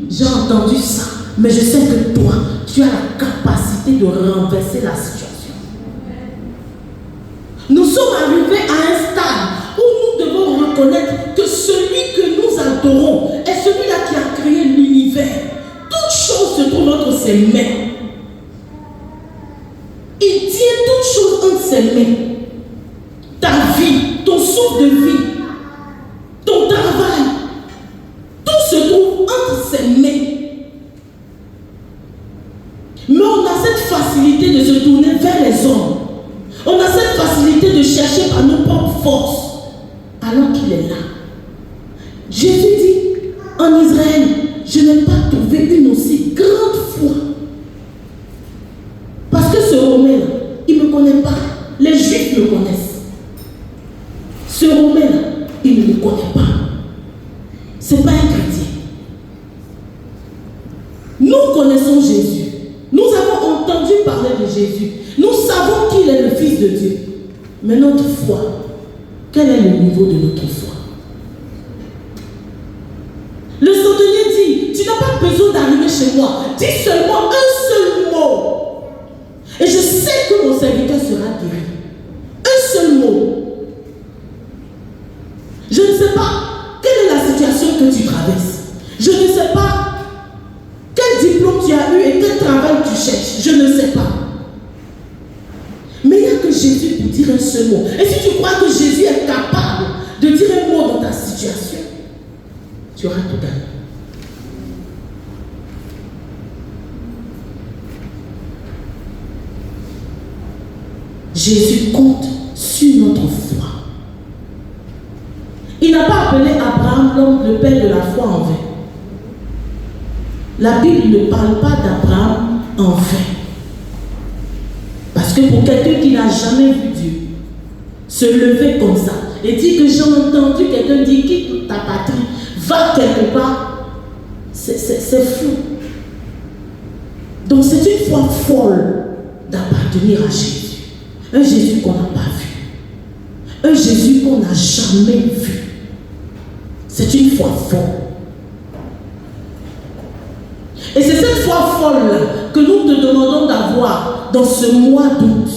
j'ai entendu ça, mais je sais que toi, tu as la capacité de renverser la situation. Nous sommes arrivés à un stade où nous devons reconnaître que celui que nous adorons est celui-là qui a créé l'univers. Toute chose se trouve entre ses mains. Il tient toute chose entre ses mains. Ta vie, ton souffle de vie, ton travail, tout se trouve entre ses mains. Mais on a cette facilité de se tourner vers les hommes. On a cette facilité de chercher par nos propres forces, alors qu'il est là. Jésus dit en Israël, je n'ai pas trouvé une aussi grande foi. Parce que ce Romain-là, il ne me connaît pas. Les Juifs me connaissent. Ce Romain-là, il ne me connaît pas. Ce n'est pas un chrétien. Nous connaissons Jésus. Nous avons entendu parler de Jésus. Nous savons qu'il est le Fils de Dieu. Mais notre foi, quel est le niveau de notre foi? Le centenier dit, tu n'as pas besoin d'arriver chez moi. Dis seulement un seul mot. Et je sais que mon serviteur sera guéri. Un seul mot. Je ne sais pas quelle est la situation que tu traverses. Je ne sais pas quel diplôme tu as eu et quel travail tu cherches. Je ne sais pas. Mais il n'y a que Jésus pour dire un seul mot. Et si tu crois que Jésus est capable de dire un mot dans ta situation, tu auras tout gagné. Jésus compte sur notre foi. Il n'a pas appelé Abraham l'homme, le père de la foi en vain. La Bible ne parle pas d'Abraham en vain. Parce que pour quelqu'un qui n'a jamais vu Dieu, se lever comme ça et dire que j'ai entendu quelqu'un dire quitte ta patrie, va quelque part, c'est fou. Donc c'est une foi folle d'appartenir à Jésus. Un Jésus qu'on n'a pas vu. Un Jésus qu'on n'a jamais vu. C'est une foi folle. Et c'est cette foi folle que nous te demandons d'avoir dans ce mois d'août.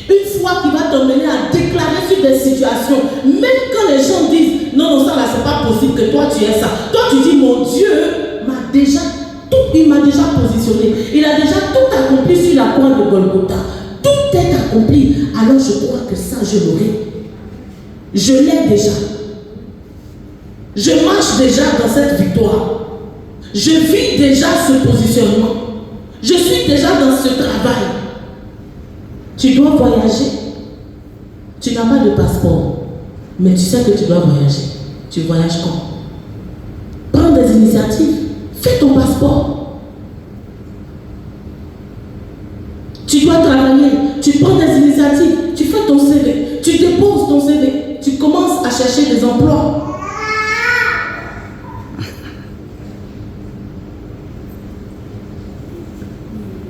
Une foi qui va t'emmener à déclarer sur des situations, même quand les gens disent non, ça là c'est pas possible que toi tu aies ça. Toi tu dis mon Dieu m'a déjà tout, il m'a déjà positionné. Il a déjà tout accompli sur la croix de Golgotha. Tout est accompli. Alors je crois que ça je l'aurai. Je l'ai déjà. Je marche déjà dans cette victoire. Je vis déjà ce positionnement. Je suis déjà dans ce travail. Tu dois voyager. Tu n'as pas de passeport. Mais tu sais que tu dois voyager. Tu voyages quand? Prends des initiatives. Fais ton passeport. Tu dois travailler. Tu prends des initiatives. Tu fais ton CV. Tu déposes ton CV.